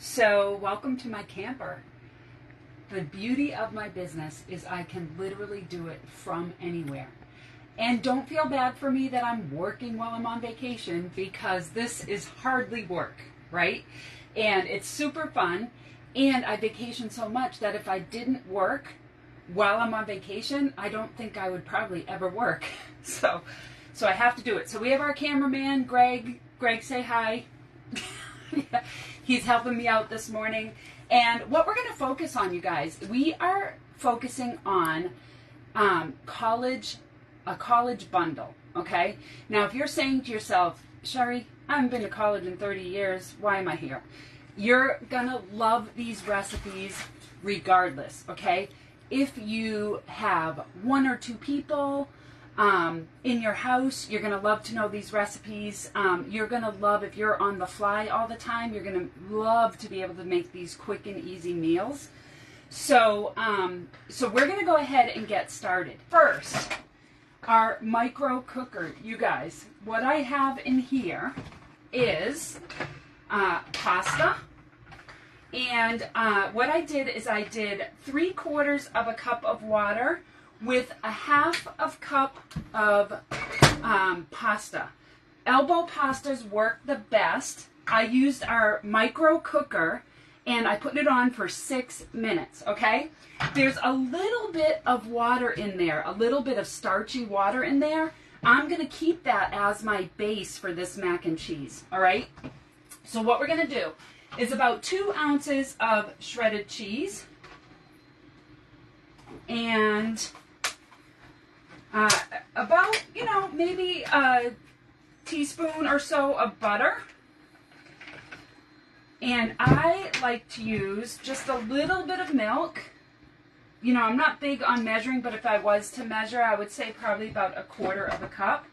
So welcome to my camper. The beauty of my business is I can literally do it from anywhere. And don't feel bad for me that I'm working while I'm on vacation, because this is hardly work, right? And it's super fun. And I vacation so much that if I didn't work while I'm on vacation, I don't think I would probably ever work. So I have to do it. So we have our cameraman, Greg. Greg, say hi. He's helping me out this morning. And what we're going to focus on, you guys, we are focusing on a college bundle, okay? Now, if you're saying to yourself, Sherry, I haven't been to college in 30 years, why am I here? You're going to love these recipes regardless, okay? If you have one or two people in your house, you're going to love to know these recipes. You're going to love, if you're on the fly all the time, you're going to love to be able to make these quick and easy meals. So we're going to go ahead and get started. First, our micro cooker. You guys, what I have in here is pasta. And what I did is I did 3/4 of a cup of water with a 1/2 cup of pasta. Elbow pastas work the best. I used our micro cooker and I put it on for 6 minutes, okay? There's a little bit of water in there, a little bit of starchy water in there. I'm gonna keep that as my base for this mac and cheese, all right? So what we're gonna do is about 2 ounces of shredded cheese and about, maybe a teaspoon or so of butter. And I like to use just a little bit of milk. I'm not big on measuring, but if I was to measure, I would say probably about 1/4 cup.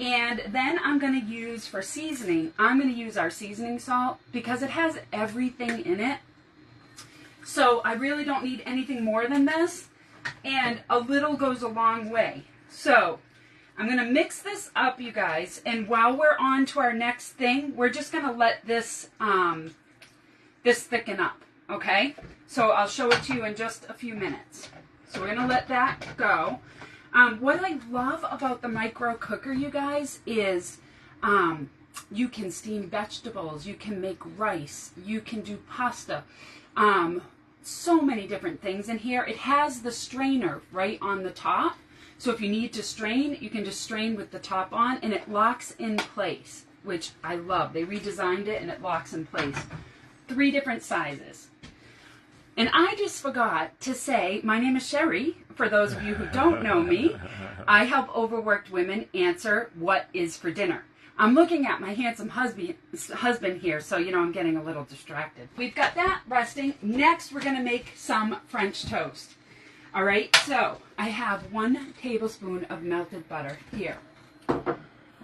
And then I'm going to use, for seasoning, I'm going to use our seasoning salt because it has everything in it. So I really don't need anything more than this. And a little goes a long way. So I'm going to mix this up, you guys. And while we're on to our next thing, we're just going to let this, this thicken up. Okay? So I'll show it to you in just a few minutes. So we're going to let that go. What I love about the micro cooker, you guys, is you can steam vegetables, you can make rice, you can do pasta, so many different things in here. It has the strainer right on the top, so if you need to strain, you can just strain with the top on, and it locks in place, which I love. They redesigned it and it locks in place. 3 different sizes. And I just forgot to say, my name is Sherry. For those of you who don't know me, I help overworked women answer what is for dinner. I'm looking at my handsome husband here, so I'm getting a little distracted. We've got that resting. Next, we're going to make some French toast. All right, so I have 1 tablespoon of melted butter here.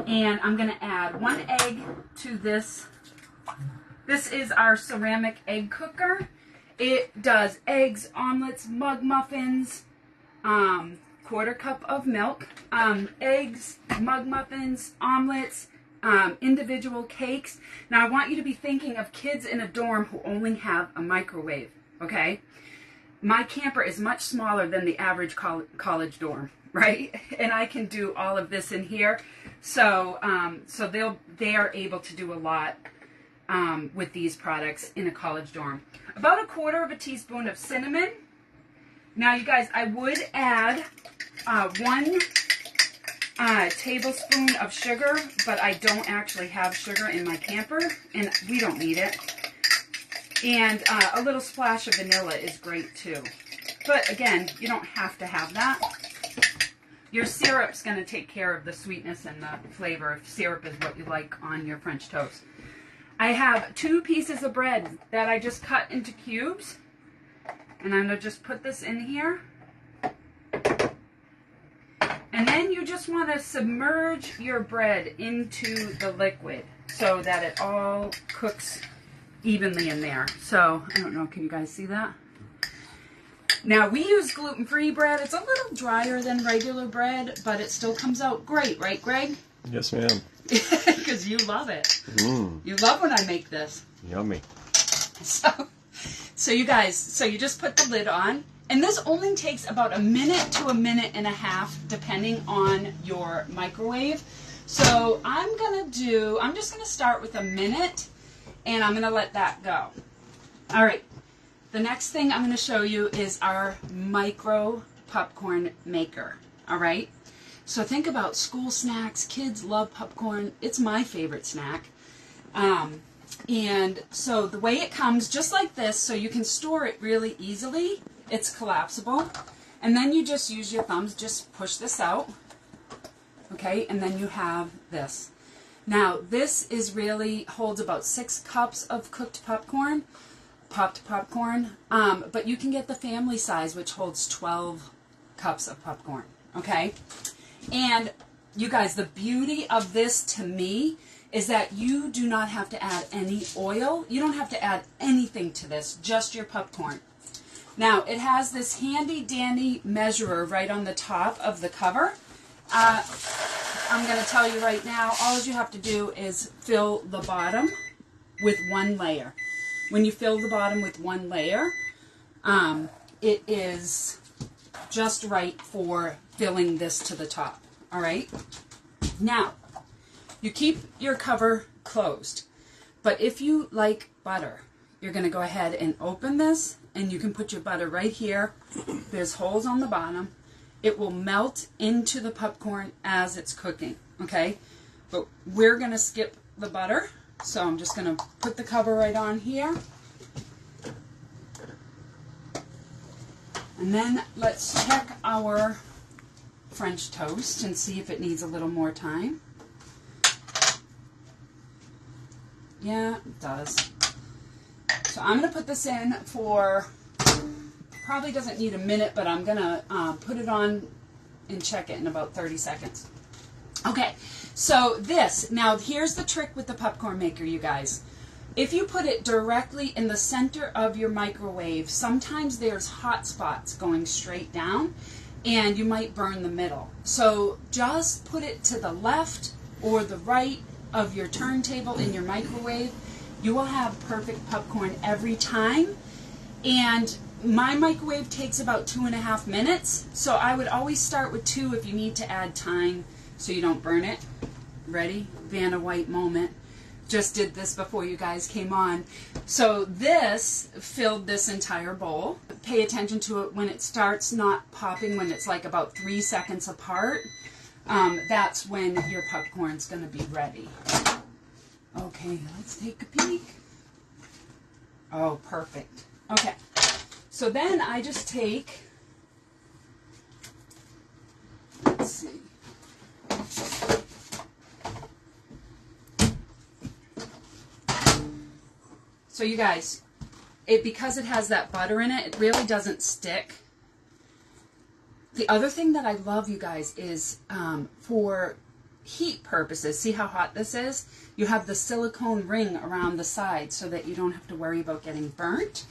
And I'm going to add 1 egg to this. This is our ceramic egg cooker. It does eggs, omelets, mug muffins, 1/4 cup of milk, eggs, mug muffins, omelets, individual cakes. Now I want you to be thinking of kids in a dorm who only have a microwave, okay? My camper is much smaller than the average college dorm, right? And I can do all of this in here. So they are able to do a lot with these products in a college dorm. About 1/4 teaspoon of cinnamon. Now, you guys, I would add 1 tablespoon of sugar, but I don't actually have sugar in my camper, and we don't need it. And a little splash of vanilla is great too. But again, you don't have to have that. Your syrup's going to take care of the sweetness and the flavor if syrup is what you like on your French toast. I have 2 pieces of bread that I just cut into cubes. And I'm going to just put this in here. And then you just want to submerge your bread into the liquid so that it all cooks evenly in there. So, I don't know, can you guys see that? Now, we use gluten-free bread. It's a little drier than regular bread, but it still comes out great, right, Greg? Yes, ma'am. Because you love it. You love when I make this. Yummy. So you guys, so you just put the lid on, and this only takes about a minute to a minute and a half, depending on your microwave. So I'm just gonna start with a minute, and I'm gonna let that go. All right, the next thing I'm gonna show you is our micro popcorn maker, all right? So think about school snacks. Kids love popcorn. It's my favorite snack. And so the way it comes, just like this, so you can store it really easily. It's collapsible. And then you just use your thumbs, just push this out. Okay, and then you have this. Now, this holds about 6 cups of cooked popcorn, popped popcorn, but you can get the family size, which holds 12 cups of popcorn, okay? And you guys, the beauty of this to me is that you do not have to add any oil. You don't have to add anything to this, just your popcorn. Now, it has this handy dandy measurer right on the top of the cover. I'm going to tell you right now, all you have to do is fill the bottom with 1 layer. When you fill the bottom with 1 layer, it is just right for filling this to the top, all right? Now, you keep your cover closed, but if you like butter, you're going to go ahead and open this, and you can put your butter right here. There's holes on the bottom. It will melt into the popcorn as it's cooking, okay? But we're going to skip the butter, so I'm just going to put the cover right on here. And then let's check our French toast and see if it needs a little more time. Yeah, it does. So I'm going to put this in for, probably doesn't need a minute, but I'm going to put it on and check it in about 30 seconds. Okay, so now here's the trick with the popcorn maker, you guys. If you put it directly in the center of your microwave, sometimes there's hot spots going straight down, and you might burn the middle. So just put it to the left or the right of your turntable in your microwave. You will have perfect popcorn every time. And my microwave takes about 2.5 minutes, so I would always start with 2 if you need to add time so you don't burn it. Ready? Vanna White moment. Just did this before you guys came on. So this filled this entire bowl. Pay attention to it when it starts not popping, when it's like about 3 seconds apart. That's when your popcorn's going to be ready. Okay, let's take a peek. Oh, perfect. Okay, so then I just take, let's see. So you guys, because it has that butter in it, it really doesn't stick. The other thing that I love, you guys, is for heat purposes. See how hot this is? You have the silicone ring around the side so that you don't have to worry about getting burnt.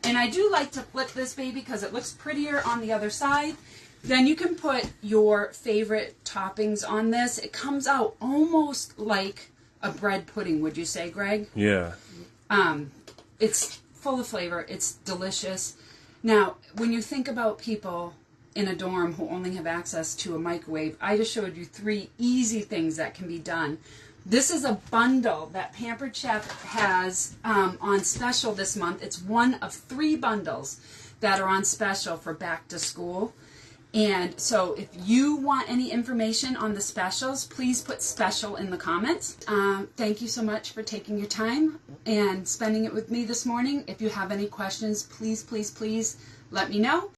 And I do like to flip this baby because it looks prettier on the other side. Then you can put your favorite toppings on this. It comes out almost like a bread pudding, would you say, Greg? Yeah. It's full of flavor. It's delicious. Now, when you think about people in a dorm who only have access to a microwave, I just showed you 3 easy things that can be done. This is a bundle that Pampered Chef has on special this month. It's one of 3 bundles that are on special for back to school. And so if you want any information on the specials, please put special in the comments. Thank you so much for taking your time and spending it with me this morning. If you have any questions, please, please, please let me know.